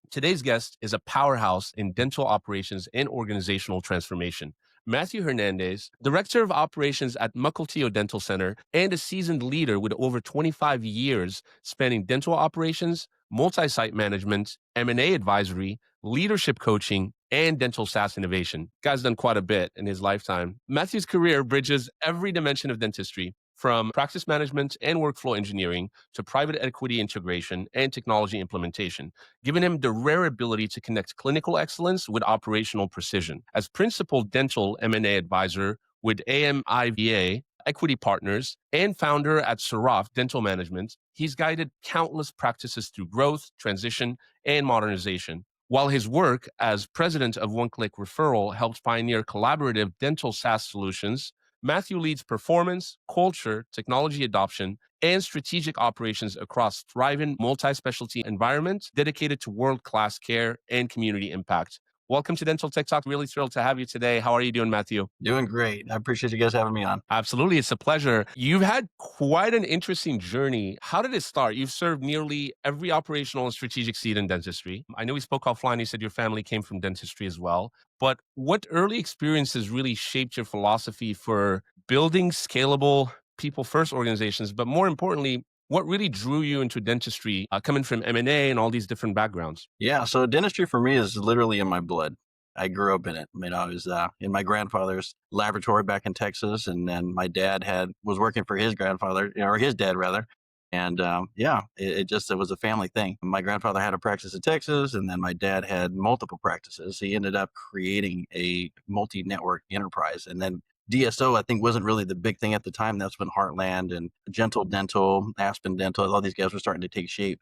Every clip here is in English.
Today's guest is a powerhouse in dental operations and organizational transformation. Matthew Hernandez, Director of Operations at Mukilteo Dental Center and a seasoned leader with over 25 years spanning dental operations, multi-site management, M&A advisory, leadership coaching, and dental SaaS innovation. Guy's done quite a bit in his lifetime. Matthew's career bridges every dimension of dentistry, from practice management and workflow engineering to private equity integration and technology implementation, giving him the rare ability to connect clinical excellence with operational precision. As principal dental M&A advisor with AMIVA Equity Partners and founder at Seraph Dental Management, he's guided countless practices through growth, transition, and modernization. While his work as president of One Click Referral helped pioneer collaborative dental SaaS solutions, Matthew leads performance, culture, technology adoption, and strategic operations across thriving multi-specialty environments dedicated to world-class care and community impact. Welcome to Dental Tech Talk. Really thrilled to have you today. How are you doing, Matthew? Doing great. I appreciate you guys having me on. Absolutely. It's a pleasure. You've had quite an interesting journey. How did it start? You've served nearly every operational and strategic seat in dentistry. I know we spoke offline. You said your family came from dentistry as well. But what early experiences really shaped your philosophy for building scalable people first organizations? But more importantly, what really drew you into dentistry, coming from M&A and all these different backgrounds? Yeah, so dentistry for me is literally in my blood. I grew up in it. I was in my grandfather's laboratory back in Texas, and then my dad was working for his grandfather, or his dad rather. And it was a family thing. My grandfather had a practice in Texas, and then my dad had multiple practices. He ended up creating a multi-network enterprise, and then DSO, I think, wasn't really the big thing at the time. That's when Heartland and Gentle Dental, Aspen Dental, all these guys were starting to take shape.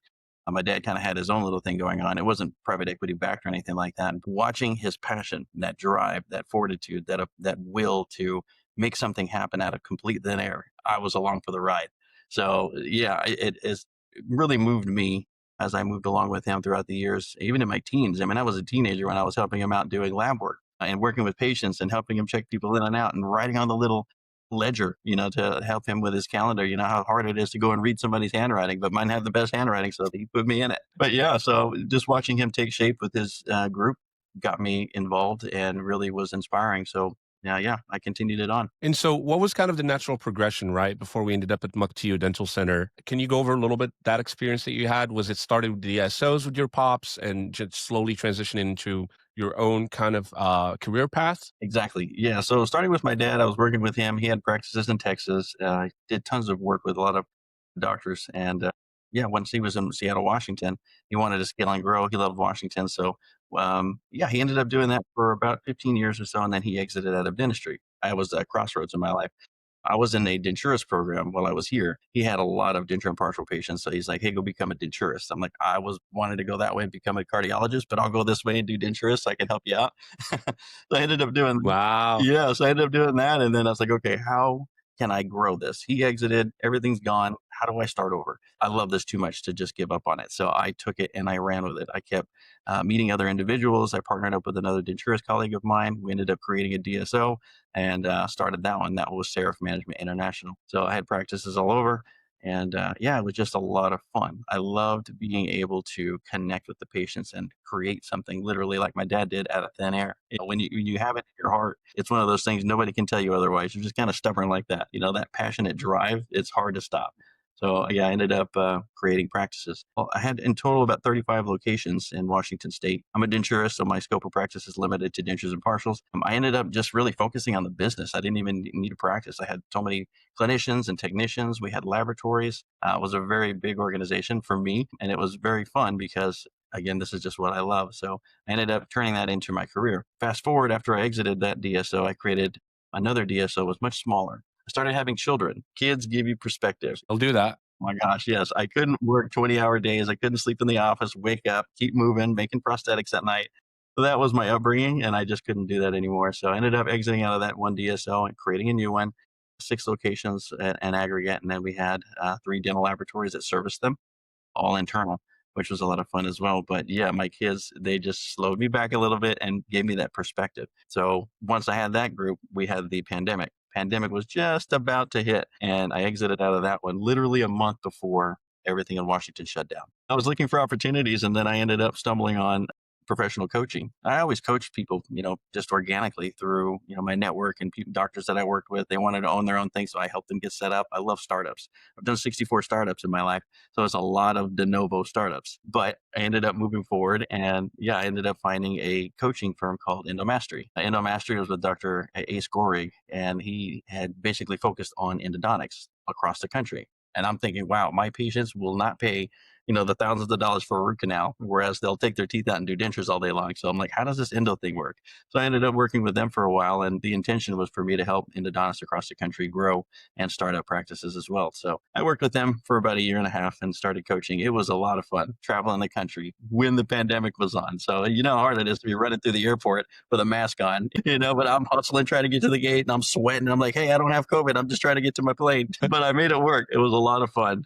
My dad kind of had his own little thing going on. It wasn't private equity backed or anything like that. And watching his passion, that drive, that fortitude, that will to make something happen out of complete thin air, I was along for the ride. So yeah, it really moved me as I moved along with him throughout the years, even in my teens. I was a teenager when I was helping him out doing lab work and working with patients and helping him check people in and out and writing on the little ledger, to help him with his calendar. You know how hard it is to go and read somebody's handwriting, but mine had the best handwriting, so he put me in it. But yeah, so just watching him take shape with his group got me involved and really was inspiring. So yeah, I continued it on. And so what was kind of the natural progression, right, before we ended up at Mukilteo Dental Center? Can you go over a little bit that experience that you had? Was it started with the SOs with your pops and just slowly transitioning into your own kind of career path? Exactly. Yeah. So starting with my dad, I was working with him. He had practices in Texas. Did tons of work with a lot of doctors. And yeah, once he was in Seattle, Washington, he wanted to scale and grow. He loved Washington. So yeah, he ended up doing that for about 15 years or so. And then he exited out of dentistry. I was at crossroads in my life. I was in a denturist program while I was here. He had a lot of denture and partial patients. So he's like, hey, go become a denturist. I'm like, I was wanting to go that way and become a cardiologist, but I'll go this way and do denturist so I can help you out. So I ended up doing Wow. Yeah, so I ended up doing that. And then I was like, okay, how can I grow this? He exited, everything's gone. How do I start over? I love this too much to just give up on it. So I took it and I ran with it. I kept meeting other individuals. I partnered up with another denturist colleague of mine. We ended up creating a DSO and started that one. That was Seraph Management International. So I had practices all over. And yeah, it was just a lot of fun. I loved being able to connect with the patients and create something literally like my dad did out of thin air. When you have it in your heart, it's one of those things nobody can tell you otherwise. You're just kind of stubborn like that. That passionate drive, it's hard to stop. So yeah, I ended up creating practices. Well, I had in total about 35 locations in Washington State. I'm a denturist, so my scope of practice is limited to dentures and partials. I ended up just really focusing on the business. I didn't even need to practice. I had so many clinicians and technicians. We had laboratories. It was a very big organization for me, and it was very fun because again, this is just what I love. So I ended up turning that into my career. Fast forward, after I exited that DSO, I created another DSO, was much smaller. I started having children. Kids give you perspective. I'll do that. Oh my gosh, yes. I couldn't work 20-hour days. I couldn't sleep in the office, wake up, keep moving, making prosthetics at night. So that was my upbringing, and I just couldn't do that anymore. So I ended up exiting out of that one DSO and creating a new one, 6 locations in aggregate. And then we had 3 dental laboratories that serviced them, all internal, which was a lot of fun as well. But yeah, my kids, they just slowed me back a little bit and gave me that perspective. So once I had that group, we had the pandemic. Pandemic was just about to hit, and I exited out of that one literally a month before everything in Washington shut down. I was looking for opportunities, and then I ended up stumbling on professional coaching. I always coached people, just organically through, my network and doctors that I worked with. They wanted to own their own thing, so I helped them get set up. I love startups. I've done 64 startups in my life, so it's a lot of de novo startups. But I ended up moving forward, and yeah, I ended up finding a coaching firm called Endomastery. Endomastery was with Dr. Ace Gorig, and he had basically focused on endodontics across the country. And I'm thinking, wow, my patients will not pay the thousands of dollars for a root canal, whereas they'll take their teeth out and do dentures all day long. So I'm like, how does this endo thing work? So I ended up working with them for a while, and the intention was for me to help endodontists across the country grow and start up practices as well. So I worked with them for about a year and a half and started coaching. It was a lot of fun traveling the country when the pandemic was on. So you know how hard it is to be running through the airport with a mask on, but I'm hustling, trying to get to the gate, and I'm sweating. I'm like, hey, I don't have COVID. I'm just trying to get to my plane. But I made it work. It was a lot of fun.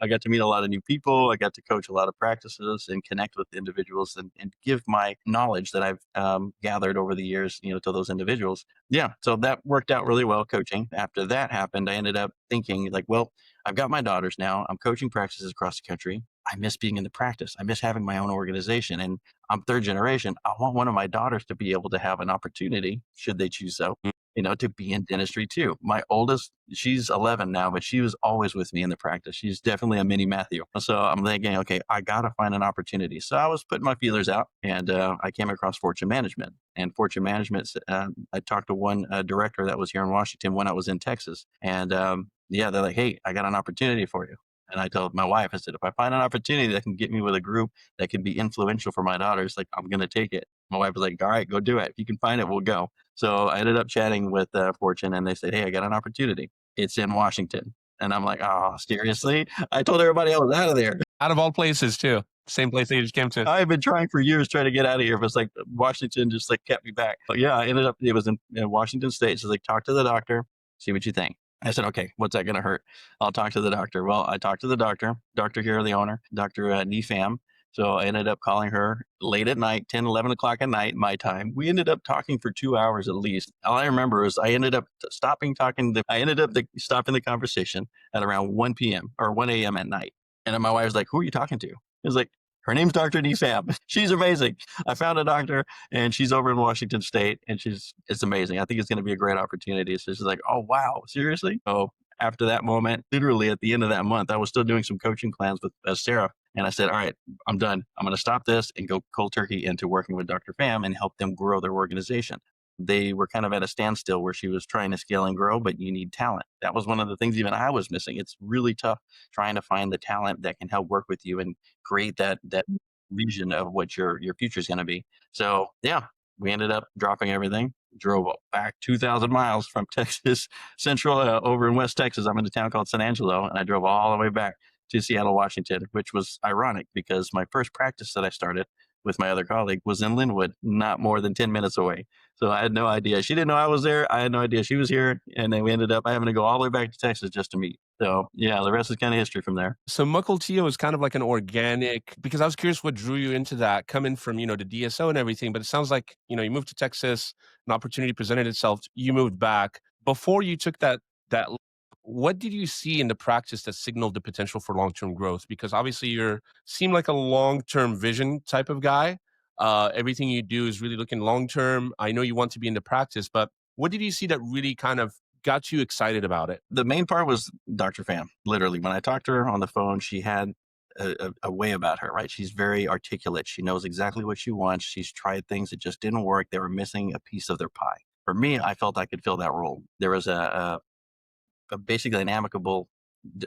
I got to meet a lot of new people. I got to coach a lot of practices and connect with individuals and give my knowledge that I've gathered over the years, to those individuals. Yeah, so that worked out really well coaching. After that happened, I ended up thinking like, well, I've got my daughters now. I'm coaching practices across the country. I miss being in the practice. I miss having my own organization. And I'm third generation. I want one of my daughters to be able to have an opportunity, should they choose so, to be in dentistry too. My oldest, she's 11 now, but she was always with me in the practice. She's definitely a mini Matthew. So I'm thinking, okay, I got to find an opportunity. So I was putting my feelers out, and I came across Fortune Management. And Fortune Management, I talked to one director that was here in Washington when I was in Texas. And yeah, they're like, hey, I got an opportunity for you. And I told my wife, I said, if I find an opportunity that can get me with a group that can be influential for my daughters, like, I'm going to take it. My wife was like, all right, go do it. If you can find it, we'll go. So I ended up chatting with Fortune, and they said, hey, I got an opportunity. It's in Washington. And I'm like, oh, seriously? I told everybody I was out of there. Out of all places, too. Same place that you just came to. I've been trying for years trying to get out of here, but it's like Washington just like kept me back. But yeah, I ended up, it was in Washington State. So like, talk to the doctor, see what you think. I said, okay, what's that going to hurt? I'll talk to the doctor. Well, I talked to the Dr. here, the owner, Dr. Nifam. So I ended up calling her late at night, 10, 11 o'clock at night, my time. We ended up talking for 2 hours at least. All I remember is I ended up stopping the conversation at around 1 p.m. or 1 a.m. at night. And then my wife was like, who are you talking to? I was like, her name's Dr. Nifam. She's amazing. I found a doctor, and she's over in Washington State, and it's amazing. I think it's going to be a great opportunity. So she's like, oh, wow, seriously? So after that moment, literally at the end of that month, I was still doing some coaching plans with Sarah. And I said, all right, I'm done. I'm going to stop this and go cold turkey into working with Dr. Pham and help them grow their organization. They were kind of at a standstill where she was trying to scale and grow, but you need talent. That was one of the things even I was missing. It's really tough trying to find the talent that can help work with you and create that vision of what your future is going to be. So yeah, we ended up dropping everything, drove back 2,000 miles from Texas Central over in West Texas. I'm in a town called San Angelo, and I drove all the way back to Seattle, Washington, which was ironic because my first practice that I started with my other colleague was in Linwood, not more than 10 minutes away. So I had no idea. She didn't know I was there. I had no idea she was here. And then we ended up having to go all the way back to Texas just to meet. So yeah, the rest is kind of history from there. So Mukilteo is kind of like an organic, because I was curious what drew you into that, coming from, the DSO and everything. But it sounds like, you moved to Texas, an opportunity presented itself, you moved back. Before you took that what did you see in the practice that signaled the potential for long-term growth? Because obviously you seem like a long-term vision type of guy. Everything you do is really looking long-term. I know you want to be in the practice, but what did you see that really kind of got you excited about it? The main part was Dr. Pham. Literally, when I talked to her on the phone, she had a way about her, right? She's very articulate. She knows exactly what she wants. She's tried things that just didn't work. They were missing a piece of their pie. For me, I felt I could fill that role. There was basically an amicable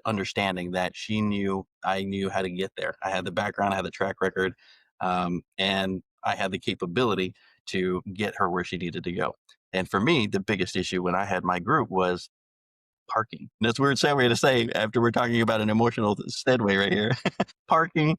understanding that she knew I knew how to get there. I had the background, I had the track record, and I had the capability to get her where she needed to go. And for me, the biggest issue when I had my group was parking. And that's a weird segue to say after we're talking about an emotional segue right here. Parking,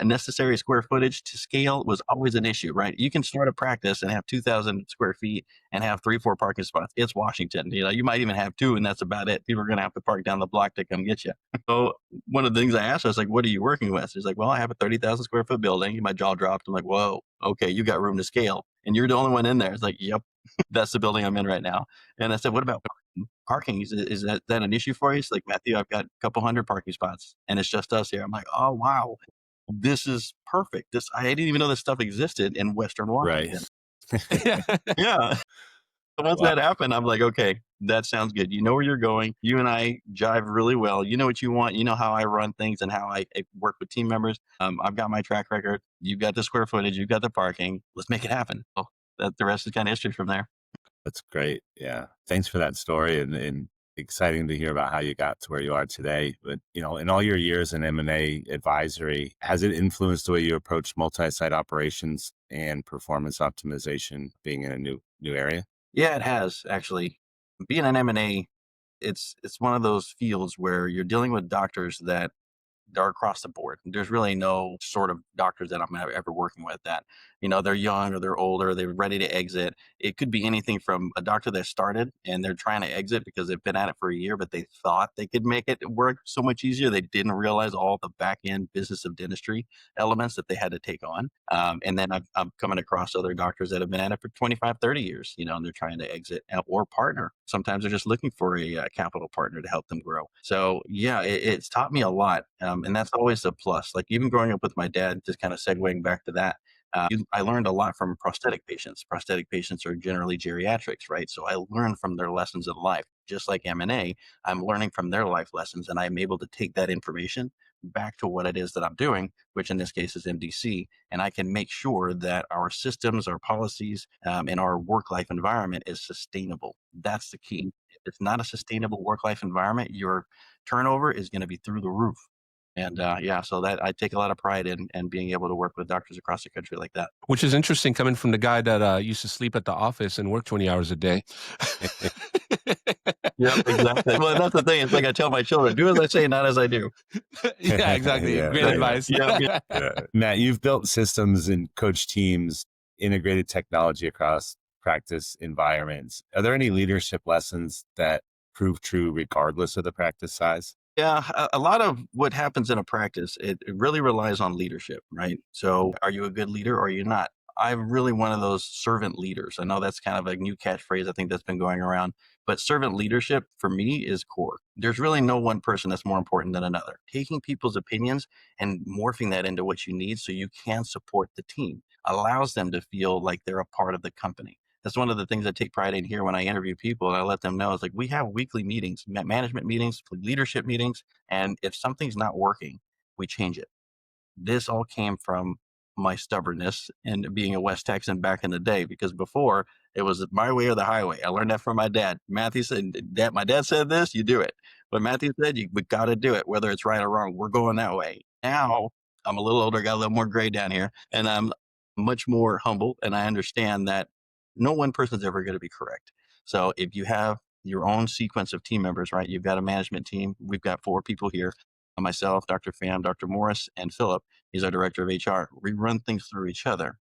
necessary square footage to scale was always an issue, right? You can start a practice and have 2,000 square feet and have 3-4 parking spots. It's Washington. You might even have 2, and that's about it. People are going to have to park down the block to come get you. So one of the things I asked her, I was like, what are you working with? She's like, well, I have a 30,000 square foot building. My jaw dropped. I'm like, whoa, okay, you got room to scale. And you're the only one in there. It's like, yep, that's the building I'm in right now. And I said, what about parking? parking, is that an issue for you? He's like, Matthew, I've got a couple hundred parking spots and it's just us here. I'm like, oh, wow, this is perfect. I didn't even know this stuff existed in Western Right. Washington. Yeah. So once Wow. that happened, I'm like, okay, that sounds good. You know where you're going. You and I jive really well. You know what you want. You know how I run things and how I work with team members. I've got my track record. You've got the square footage. You've got the parking. Let's make it happen. Oh, the rest is kind of history from there. That's great. Yeah. Thanks for that story, and exciting to hear about how you got to where you are today. But, in all your years in M&A advisory, has it influenced the way you approach multi-site operations and performance optimization being in a new area? Yeah, it has actually. Being an M&A, it's one of those fields where you're dealing with doctors that are across the board. There's really no sort of doctors that I'm ever working with that, they're young or they're older, they're ready to exit. It could be anything from a doctor that started and they're trying to exit because they've been at it for a year, but they thought they could make it work so much easier. They didn't realize all the back end business of dentistry elements that they had to take on. And then I'm coming across other doctors that have been at it for 25, 30 years, and they're trying to exit or partner. Sometimes they're just looking for a capital partner to help them grow. So yeah, it's taught me a lot. And that's always a plus. Like even growing up with my dad, just kind of segueing back to that, I learned a lot from prosthetic patients. Prosthetic patients are generally geriatrics, right? So I learned from their lessons in life. Just like M&A, I'm learning from their life lessons, and I'm able to take that information back to what it is that I'm doing, which in this case is MDC, and I can make sure that our systems, our policies, and our work-life environment is sustainable. That's the key. If it's not a sustainable work-life environment, your turnover is going to be through the roof. And yeah, so that I take a lot of pride in being able to work with doctors across the country like that. Which is interesting coming from the guy that used to sleep at the office and work 20 hours a day. Yeah, exactly. Well, that's the thing. It's like I tell my children, do as I say, not as I do. Yeah, exactly. Yeah, Great yeah. advice. Yeah. Matt, you've built systems and coached teams, integrated technology across practice environments. Are there any leadership lessons that prove true regardless of the practice size? Yeah, a lot of what happens in a practice, it really relies on leadership, right? So are you a good leader or are you not? I'm really one of those servant leaders. I know that's kind of a new catchphrase I think that's been going around, but servant leadership for me is core. There's really no one person that's more important than another. Taking people's opinions and morphing that into what you need so you can support the team allows them to feel like they're a part of the company. That's one of the things I take pride in here when I interview people, and I let them know, it's like we have weekly meetings, management meetings, leadership meetings, and if something's not working, we change it. This all came from my stubbornness and being a West Texan back in the day, because before it was my way or the highway. I learned that from my dad. Matthew said, "Dad, my dad said this, you do it." But Matthew said, we got to do it, whether it's right or wrong. We're going that way. Now I'm a little older, got a little more gray down here, and I'm much more humble. And I understand that no one person's ever going to be correct. So if you have your own sequence of team members, right? You've got a management team. We've got 4 people here, myself, Dr. Pham, Dr. Morris, and Philip. He's our director of HR. We run things through each other,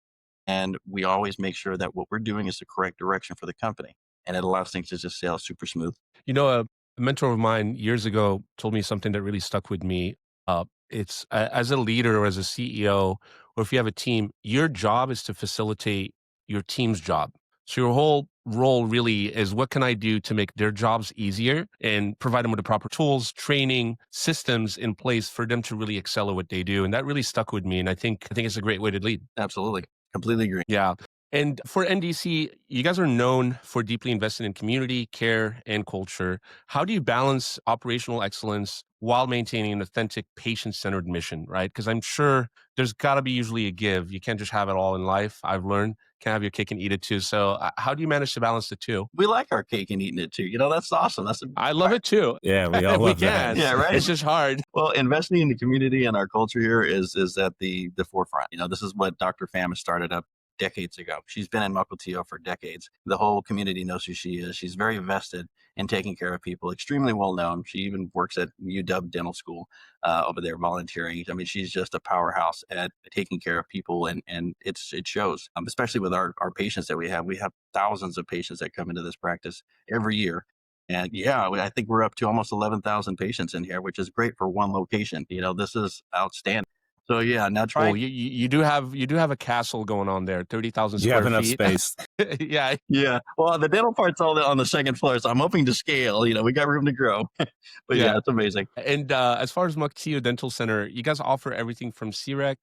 and we always make sure that what we're doing is the correct direction for the company, and it allows things to just sail super smooth. A mentor of mine years ago told me something that really stuck with me. It's as a leader or as a CEO, or if you have a team, your job is to facilitate your team's job. So your whole role really is what can I do to make their jobs easier and provide them with the proper tools, training, systems in place for them to really excel at what they do. And that really stuck with me. And I think it's a great way to lead. Absolutely. Completely agree. Yeah. And for NDC, you guys are known for deeply investing in community, care, and culture. How do you balance operational excellence while maintaining an authentic patient-centered mission, right? Because I'm sure there's got to be usually a give. You can't just have it all in life. I've learned, can't have your cake and eat it too. So how do you manage to balance the two? We like our cake and eating it too. That's awesome. I love it too. Yeah, we all We love that. can. Yeah, right. It's just hard. Well, investing in the community and our culture here is at the forefront. This is what Dr. Pham has started up decades ago. She's been in Mukilteo for decades. The whole community knows who she is. She's very vested in taking care of people, extremely well known. She even works at UW Dental School over there volunteering. I mean, she's just a powerhouse at taking care of people, and it shows, especially with our patients that we have. We have thousands of patients that come into this practice every year. And yeah, I think we're up to almost 11,000 patients in here, which is great for one location. This is outstanding. So yeah, now Well, try. you do have a castle going on there, 30,000 Do you have square enough feet. space? Yeah. Yeah. Well, the dental part's all on the second floor, so I'm hoping to scale. We got room to grow. But yeah, Yeah. it's amazing. And as far as Mukilteo Dental Center, you guys offer everything from CEREC,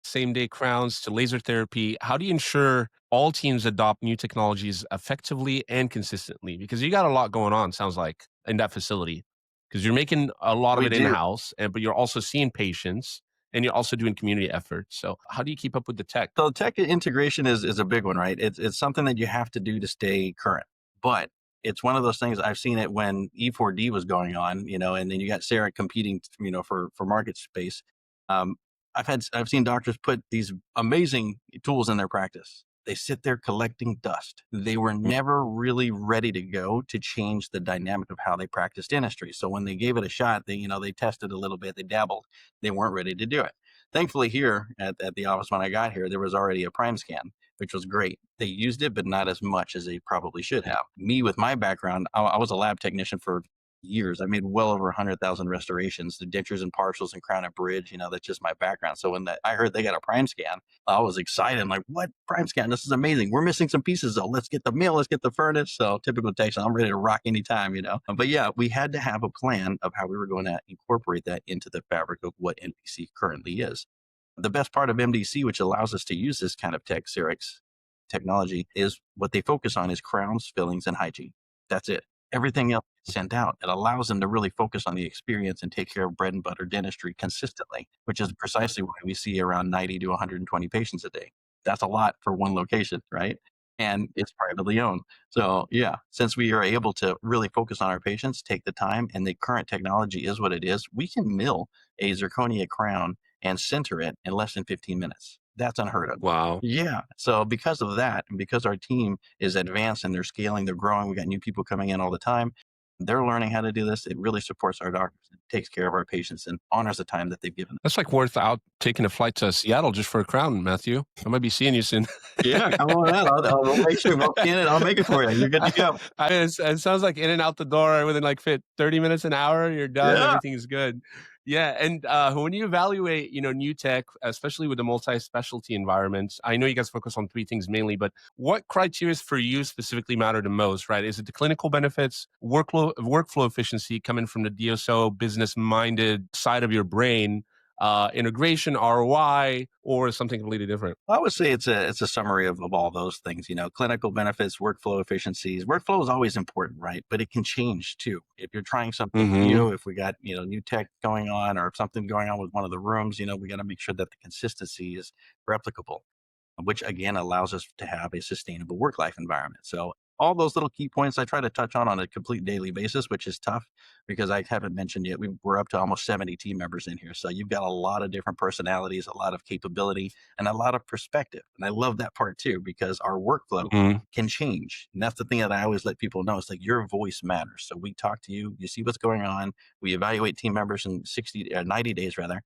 same day crowns to laser therapy. How do you ensure all teams adopt new technologies effectively and consistently? Because you got a lot going on, sounds like, in that facility. Because you're making a lot of We it in do. house, but you're also seeing patients and you're also doing community efforts. So, how do you keep up with the tech? So tech integration is a big one, right? It's something that you have to do to stay current. But it's one of those things. I've seen it when E4D was going on, and then you got CEREC competing, for market space. Um, I've seen doctors put these amazing tools in their practice. They sit there collecting dust. They were never really ready to go to change the dynamic of how they practice dentistry. So when they gave it a shot, they tested a little bit, they dabbled. They weren't ready to do it. Thankfully, here at the office when I got here, there was already a prime scan, which was great. They used it, but not as much as they probably should have. Me, with my background, I was a lab technician for years. I made well over 100,000 restorations, the dentures and partials and crown and bridge. That's just my background. So when I heard they got a prime scan, I was excited. I'm like, what prime scan? This is amazing. We're missing some pieces though. Let's get the mill, let's get the furnace. So typical Texan, I'm ready to rock anytime. But yeah, we had to have a plan of how we were going to incorporate that into the fabric of what NPC currently is. The best part of MDC, which allows us to use this kind of CEREC's technology, is what they focus on is crowns, fillings, and hygiene. That's it. Everything else is sent out. It allows them to really focus on the experience and take care of bread and butter dentistry consistently, which is precisely why we see around 90 to 120 patients a day. That's a lot for one location, right? And it's privately owned. So yeah, since we are able to really focus on our patients, take the time, and the current technology is what it is, we can mill a zirconia crown and center it in less than 15 minutes. That's unheard of. Wow. Yeah. So because of that, and because our team is advanced and they're scaling, they're growing, we got new people coming in all the time. They're learning how to do this. It really supports our doctors, it takes care of our patients, and honors the time that they've given. That's like worth out taking a flight to Seattle just for a crown, Matthew. I might be seeing you soon. Yeah, come on out. I'll make sure we'll scan it. I'll make it for you. You're good to go. It sounds like in and out the door within like 30 minutes, an hour, you're done. Yeah. Everything is good. Yeah. And when you evaluate, new tech, especially with the multi-specialty environments, I know you guys focus on three things mainly, but what criteria for you specifically matter the most, right? Is it the clinical benefits, workflow efficiency coming from the DSO business-minded side of your brain, integration, ROI, or something completely different? I would say it's a summary of all those things, clinical benefits, workflow efficiencies. Workflow is always important, right? But it can change too. If you're trying something new, if we got, new tech going on or something going on with one of the rooms, we got to make sure that the consistency is replicable, which again allows us to have a sustainable work-life environment. So all those little key points I try to touch on a complete daily basis, which is tough because I haven't mentioned yet, we're up to almost 70 team members in here. So you've got a lot of different personalities, a lot of capability, and a lot of perspective. And I love that part too, because our workflow can change. And that's the thing that I always let people know. It's like your voice matters. So we talk to you, you see what's going on. We evaluate team members in 90 days rather,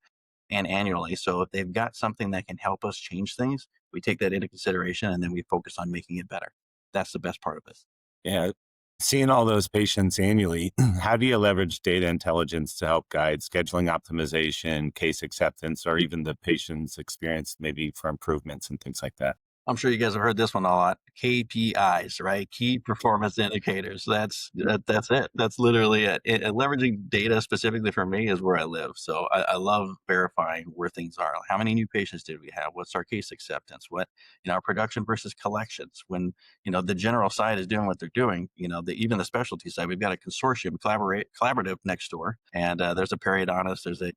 and annually. So if they've got something that can help us change things, we take that into consideration and then we focus on making it better. That's the best part of this. Yeah. Seeing all those patients annually, how do you leverage data intelligence to help guide scheduling optimization, case acceptance, or even the patient's experience, maybe for improvements and things like that? I'm sure you guys have heard this one a lot. KPIs, right? Key performance indicators. That's it. That's literally it. Leveraging data specifically for me is where I live. So I love verifying where things are. How many new patients did we have? What's our case acceptance? What, our production versus collections? When, the general side is doing what they're doing, even the specialty side, we've got a consortium collaborative next door. And there's a periodontist, there's a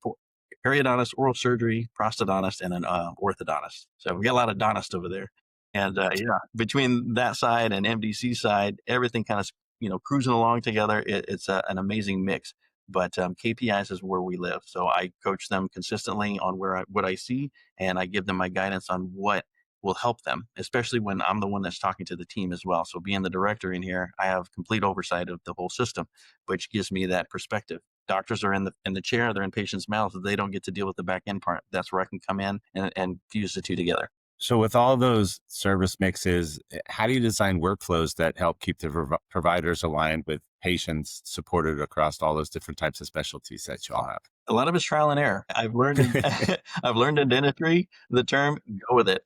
periodontist, oral surgery, prosthodontist, and an orthodontist. So we got a lot of dentists over there. And between that side and MDC side, everything kind of cruising along together. It's an amazing mix. But KPIs is where we live. So I coach them consistently on what I see, and I give them my guidance on what will help them, especially when I'm the one that's talking to the team as well. So being the director in here, I have complete oversight of the whole system, which gives me that perspective. Doctors are in the chair, they're in patients' mouths. They don't get to deal with the back end part. That's where I can come in and fuse the two together. So with all those service mixes, how do you design workflows that help keep the providers aligned with patients supported across all those different types of specialties that you all have? A lot of it's trial and error. I've learned in, I've learned in dentistry the term "go with it."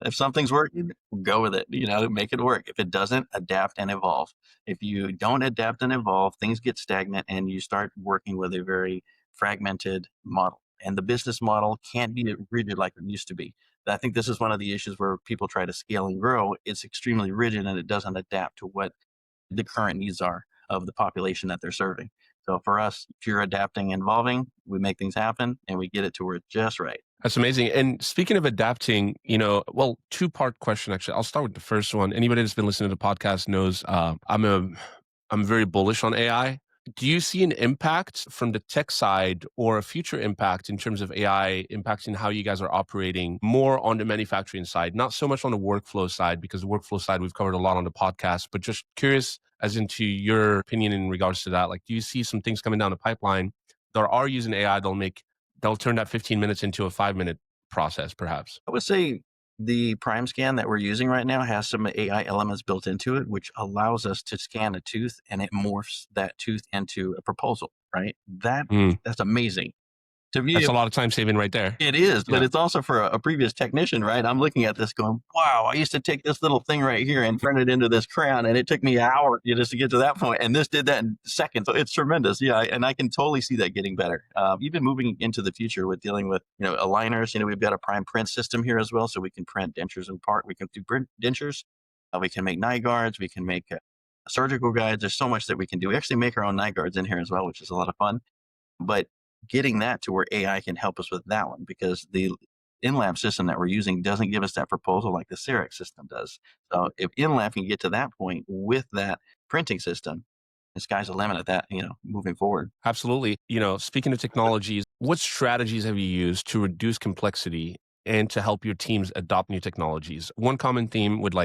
If something's working, go with it. Make it work. If it doesn't, adapt and evolve. If you don't adapt and evolve, things get stagnant, and you start working with a very fragmented model. And the business model can't be rigid like it used to be. I think this is one of the issues where people try to scale and grow. It's extremely rigid, and it doesn't adapt to what the current needs are of the population that they're serving. So for us, pure adapting and evolving, we make things happen and we get it to where it's just right. That's amazing. And speaking of adapting, well, two-part question, actually. I'll start with the first one. Anybody that's been listening to the podcast knows I'm very bullish on AI. Do you see an impact from the tech side or a future impact in terms of AI impacting how you guys are operating more on the manufacturing side, not so much on the workflow side, because the workflow side we've covered a lot on the podcast, but just curious as into your opinion in regards to that. Like, do you see some things coming down the pipeline that are using AI they'll turn that 15 minutes into a 5-minute process, perhaps? I would say the prime scan that we're using right now has some AI elements built into it, which allows us to scan a tooth and it morphs that tooth into a proposal, right? That's amazing. To me, That's a lot of time saving right there. it is, but Yeah. it's also for a previous technician, right? I'm looking at this going, wow, I used to take this little thing right here and turn it into this crown, and it took me an hour just to get to that point, and this did that in seconds. So it's tremendous. Yeah, and I can totally see that getting better. Even moving into the future with dealing with, aligners, we've got a prime print system here as well, so we can print dentures in part. We can do print dentures. We can make night guards. We can make surgical guides. There's so much that we can do. We actually make our own night guards in here as well, which is a lot of fun. But getting that to where AI can help us with that one, because the in-lab system that we're using doesn't give us that proposal like the CEREC system does. So if in-lab can get to that point with that printing system, the sky's the limit at that, moving forward. Absolutely. Speaking of technologies, what strategies have you used to reduce complexity and to help your teams adopt new technologies? One common theme with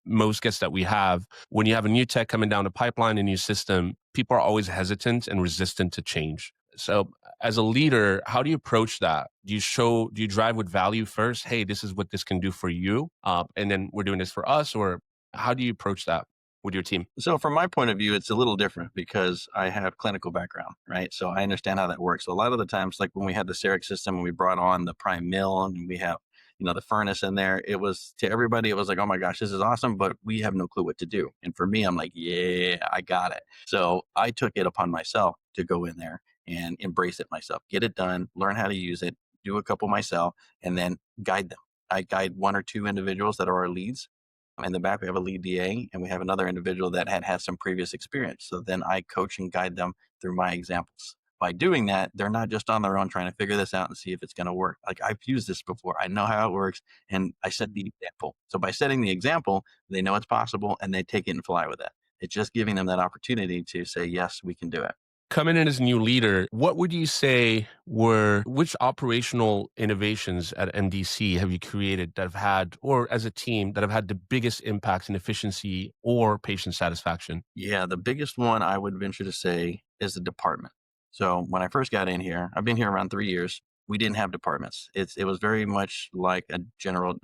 most guests that we have, when you have a new tech coming down the pipeline, a new system, people are always hesitant and resistant to change. So as a leader, how do you approach that? Do you drive with value first? Hey, this is what this can do for you. And then we're doing this for us, or how do you approach that with your team? So from my point of view, it's a little different because I have clinical background, right? So I understand how that works. So a lot of the times, like when we had the CEREC system and we brought on the prime mill and we have, the furnace in there, it was to everybody, it was like, oh my gosh, this is awesome, but we have no clue what to do. And for me, I'm like, yeah, I got it. So I took it upon myself to go in there and embrace it myself, get it done, learn how to use it, do a couple myself, and then guide them. I guide one or two individuals that are our leads. In the back, we have a lead DA, and we have another individual that had some previous experience. So then I coach and guide them through my examples. By doing that, they're not just on their own trying to figure this out and see if it's going to work. Like, I've used this before. I know how it works, and I set the example. So by setting the example, they know it's possible, and they take it and fly with it. It's just giving them that opportunity to say, yes, we can do it. Coming in as a new leader, what would you say which operational innovations at MDC have you created that have had, or as a team, that have had the biggest impact in efficiency or patient satisfaction? Yeah, the biggest one I would venture to say is the department. So when I first got in here, I've been here around 3 years. We didn't have departments. It was very much like a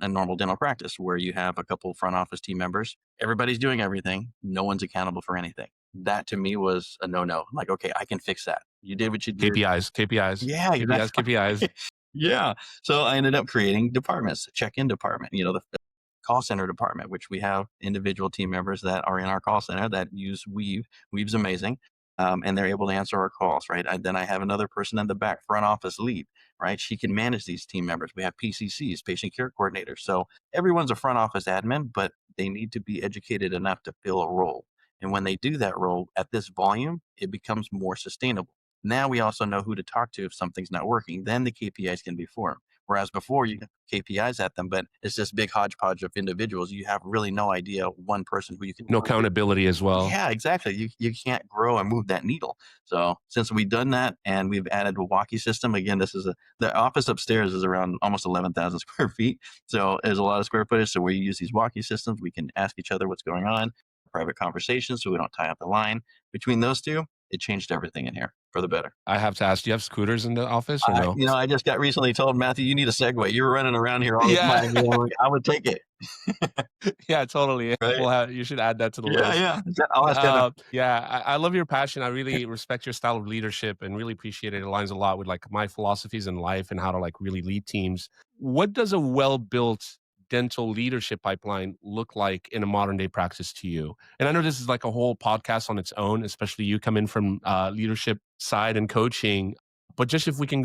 normal dental practice where you have a couple front office team members. Everybody's doing everything. No one's accountable for anything. That to me was a no-no. Like, okay, I can fix that. You did what you did. KPIs. Yeah, KPIs. yeah. So I ended up creating departments, check-in department, the call center department, which we have individual team members that are in our call center that use Weave. Weave's amazing. And they're able to answer our calls, right? Then I have another person in the back, front office lead, right? She can manage these team members. We have PCCs, patient care coordinators. So everyone's a front office admin, but they need to be educated enough to fill a role. And when they do that role at this volume, it becomes more sustainable. Now we also know who to talk to if something's not working. Then the KPIs can be formed. Whereas before you have KPIs at them, but it's this big hodgepodge of individuals. You have really no idea one person who you can. No accountability as well. Yeah, exactly. You can't grow and move that needle. So since we've done that and we've added a walkie system, again, the office upstairs is around almost 11,000 square feet. So there's a lot of square footage. So we use these walkie systems. We can ask each other what's going on, private conversations, so we don't tie up the line. Between those two, it changed everything in here for the better. I have to ask, do you have scooters in the office or no? I just got recently told, Matthew, you need a Segway. You were running around here all the time. I would take it. Yeah, totally. Right? You should add that to the Yeah, list. yeah. I'll ask Heather. Yeah, I love your passion. I really respect your style of leadership and really appreciate it. It aligns a lot with like my philosophies in life and how to like really lead teams. What does a well-built dental leadership pipeline look like in a modern day practice to you? And I know this is like a whole podcast on its own, especially you come in from leadership side and coaching. But just if you can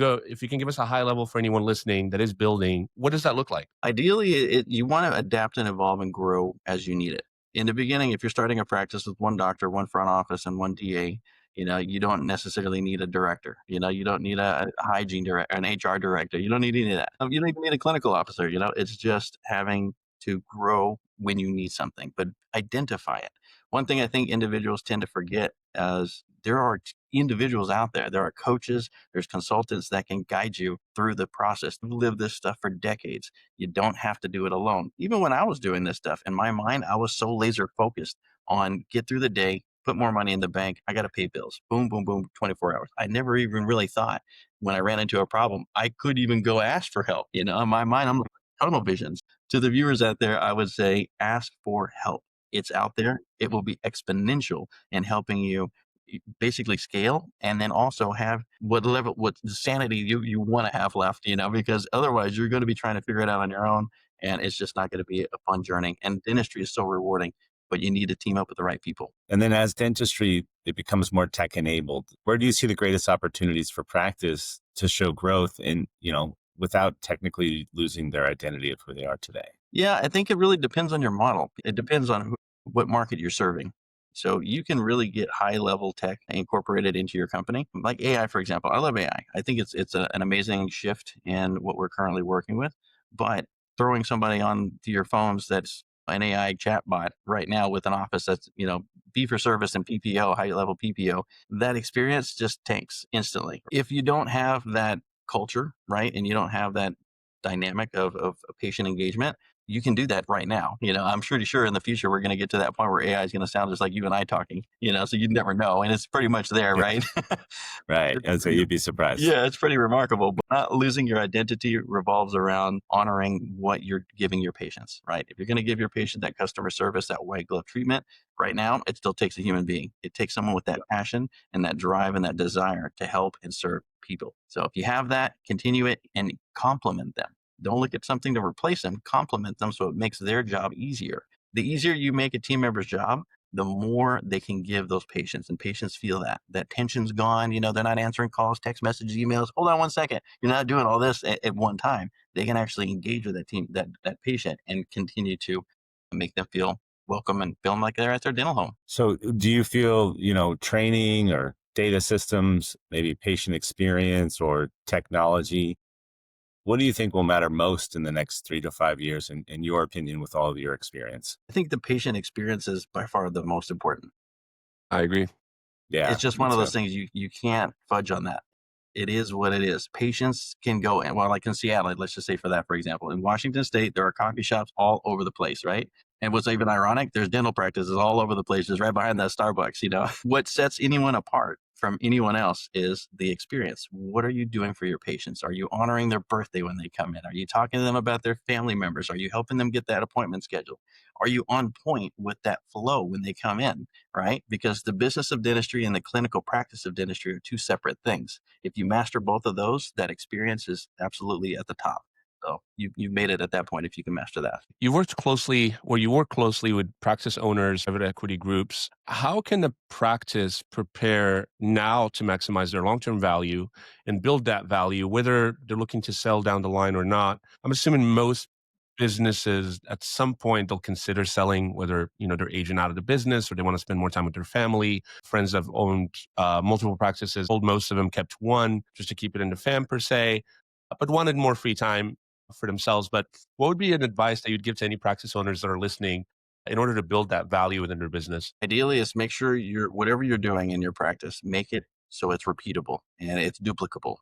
give us a high level for anyone listening that is building, what does that look like? Ideally, you want to adapt and evolve and grow as you need it. In the beginning, if you're starting a practice with one doctor, one front office, and one DA, you don't necessarily need a director. You don't need a hygiene director, an HR director. You don't need any of that. You don't even need a clinical officer. It's just having to grow when you need something, but identify it. One thing I think individuals tend to forget is there are individuals out there. There are coaches, there's consultants that can guide you through the process. We've lived this stuff for decades. You don't have to do it alone. Even when I was doing this stuff, in my mind, I was so laser focused on get through the day, put more money in the bank. I got to pay bills. Boom, boom, boom, 24 hours. I never even really thought when I ran into a problem, I could even go ask for help. In my mind, I'm like tunnel visions. To the viewers out there, I would say ask for help. It's out there. It will be exponential in helping you basically scale and then also have what sanity you want to have left, because otherwise you're going to be trying to figure it out on your own and it's just not going to be a fun journey. And dentistry is so rewarding, but you need to team up with the right people. And then as dentistry, it becomes more tech enabled. Where do you see the greatest opportunities for practice to show growth in, without technically losing their identity of who they are today? Yeah, I think it really depends on your model. It depends on what market you're serving. So you can really get high level tech incorporated into your company, like AI, for example. I love AI. I think it's an amazing shift in what we're currently working with. But throwing somebody on to your phones that's an AI chatbot right now with an office that's fee for service and PPO, high level PPO, that experience just tanks instantly. If you don't have that culture, right, and you don't have that dynamic of patient engagement, you can do that right now. I'm pretty sure in the future we're going to get to that point where AI is going to sound just like you and I talking. So you never know, and it's pretty much there, right? Right. And so you'd be surprised. Yeah, it's pretty remarkable. But not losing your identity revolves around honoring what you're giving your patients, right? If you're going to give your patient that customer service, that white glove treatment, right now, it still takes a human being. It takes someone with that passion and that drive and that desire to help and serve people. So if you have that, continue it and compliment them. Don't look at something to replace them, compliment them so it makes their job easier. The easier you make a team member's job, the more they can give those patients, and patients feel that tension's gone. They're not answering calls, text messages, emails. Hold on one second. You're not doing all this at one time. They can actually engage with that team, that patient, and continue to make them feel welcome and feel like they're at their dental home. So do you feel, training or data systems, maybe patient experience or technology, what do you think will matter most in the next 3 to 5 years, in your opinion, with all of your experience? I think the patient experience is by far the most important. I agree. Yeah. It's just one of those things you can't fudge on that. It is what it is. Patients can go, and like in Seattle, let's just say for example, in Washington State, there are coffee shops all over the place, right? And what's even ironic, there's dental practices all over the place, just right behind that Starbucks. What sets anyone apart from anyone else is the experience. What are you doing for your patients? Are you honoring their birthday when they come in? Are you talking to them about their family members? Are you helping them get that appointment scheduled? Are you on point with that flow when they come in, right? Because the business of dentistry and the clinical practice of dentistry are two separate things. If you master both of those, that experience is absolutely at the top. So you've made it at that point if you can master that. You work closely with practice owners, private equity groups. How can the practice prepare now to maximize their long-term value and build that value, whether they're looking to sell down the line or not? I'm assuming most businesses at some point they'll consider selling, whether they're aging out of the business or they want to spend more time with their family. Friends have owned multiple practices, sold most of them, kept one just to keep it in the fam per se, but wanted more free time for themselves. But what would be an advice that you'd give to any practice owners that are listening in order to build that value within their business? Ideally, is make sure whatever you're doing in your practice, make it so it's repeatable and it's duplicable.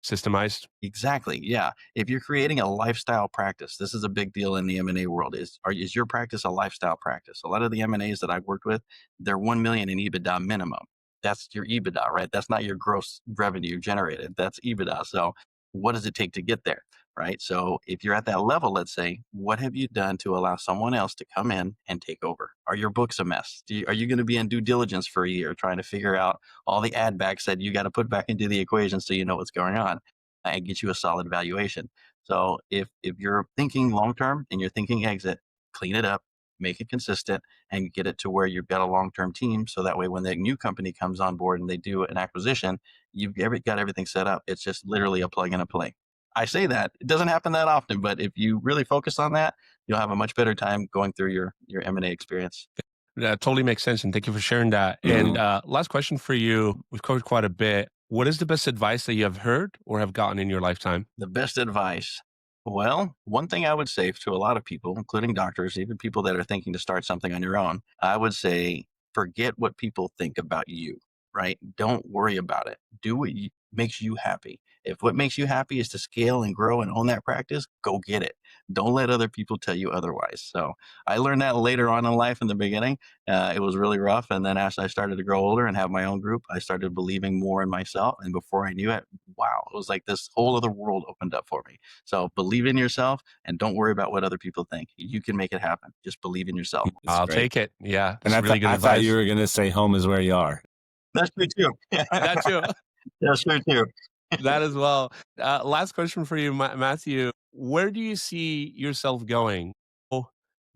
Systemized? Exactly. Yeah. If you're creating a lifestyle practice, this is a big deal in the M&A world. Is your practice a lifestyle practice? A lot of the M&As that I've worked with, they're 1 million in EBITDA minimum. That's your EBITDA, right? That's not your gross revenue generated. That's EBITDA. So what does it take to get there? right? So if you're at that level, let's say, what have you done to allow someone else to come in and take over? Are your books a mess? Are you going to be in due diligence for a year trying to figure out all the add backs that you got to put back into the equation so you know what's going on and get you a solid valuation? So if you're thinking long term and you're thinking exit, clean it up, make it consistent, and get it to where you've got a long term team. So that way, when the new company comes on board and they do an acquisition, you've got everything set up. It's just literally a plug and a play. I say that it doesn't happen that often, but if you really focus on that, you'll have a much better time going through your M&A experience. That totally makes sense. And thank you for sharing that. And last question for you. We've covered quite a bit. What is the best advice that you have heard or have gotten in your lifetime? The best advice. Well, one thing I would say to a lot of people, including doctors, even people that are thinking to start something on your own, I would say forget what people think about you, right? Don't worry about it. Do what makes you happy. If what makes you happy is to scale and grow and own that practice, go get it. Don't let other people tell you otherwise. So I learned that later on in life. In the beginning, it was really rough. And then as I started to grow older and have my own group, I started believing more in myself. And before I knew it, wow, it was like this whole other world opened up for me. So believe in yourself and don't worry about what other people think. You can make it happen. Just believe in yourself. I'll take it. Yeah. And That's really good I advice. thought you were going to say home is where you are. That's true too. That too. That's true too. That as well. Last question for you, Matthew. Where do you see yourself going? How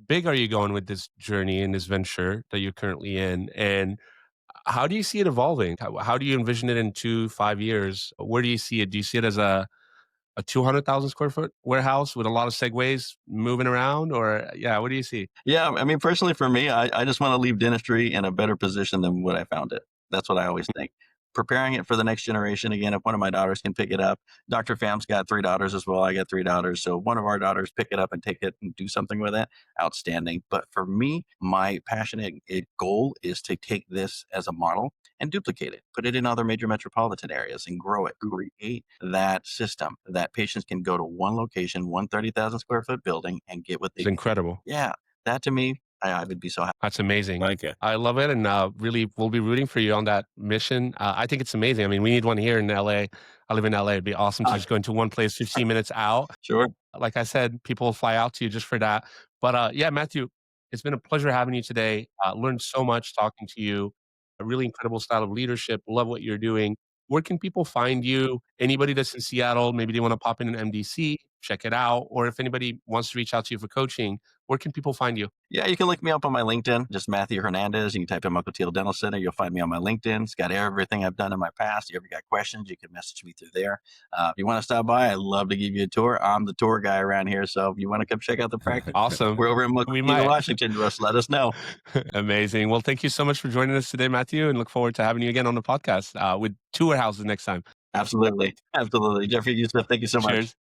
big are you going with this journey and this venture that you're currently in? And how do you see it evolving? How do you envision it in 2, 5 years? Where do you see it? Do you see it as a 200,000 square foot warehouse with a lot of segues moving around? Or, yeah, what do you see? Yeah, I mean, personally for me, I just want to leave dentistry in a better position than what I found it. That's what I always think. Preparing it for the next generation. Again, if one of my daughters can pick it up, Dr. Fam's got 3 daughters as well. I got 3 daughters. So one of our daughters pick it up and take it and do something with it. Outstanding. But for me, my passionate goal is to take this as a model and duplicate it, put it in other major metropolitan areas and grow it, create that system that patients can go to one location, one 30,000 square foot building and get what they It's incredible. Yeah, that to me, I would be so happy. That's amazing. Like it. I love it. And really, we'll be rooting for you on that mission. I think it's amazing. I mean, we need one here in LA. I live in LA. It'd be awesome to just go into one place 15 minutes out. Sure. Like I said, people will fly out to you just for that. But yeah, Matthew, it's been a pleasure having you today. Learned so much talking to you. A really incredible style of leadership. Love what you're doing. Where can people find you? Anybody that's in Seattle, maybe they want to pop in an MDC, check it out. Or if anybody wants to reach out to you for coaching, where can people find you? Yeah, you can look me up on my LinkedIn, just Matthew Hernandez. You can type in Mukilteo Dental Center. You'll find me on my LinkedIn. It's got everything I've done in my past. If you ever got questions, you can message me through there. If you want to stop by, I'd love to give you a tour. I'm the tour guy around here. So if you want to come check out the practice, Awesome. we're over in Mukilteo, Washington. Just let us know. Amazing. Well, thank you so much for joining us today, Matthew, and look forward to having you again on the podcast with 2 warehouses next time. Absolutely. Absolutely. Jeffrey, Youssef, thank you so much. Cheers.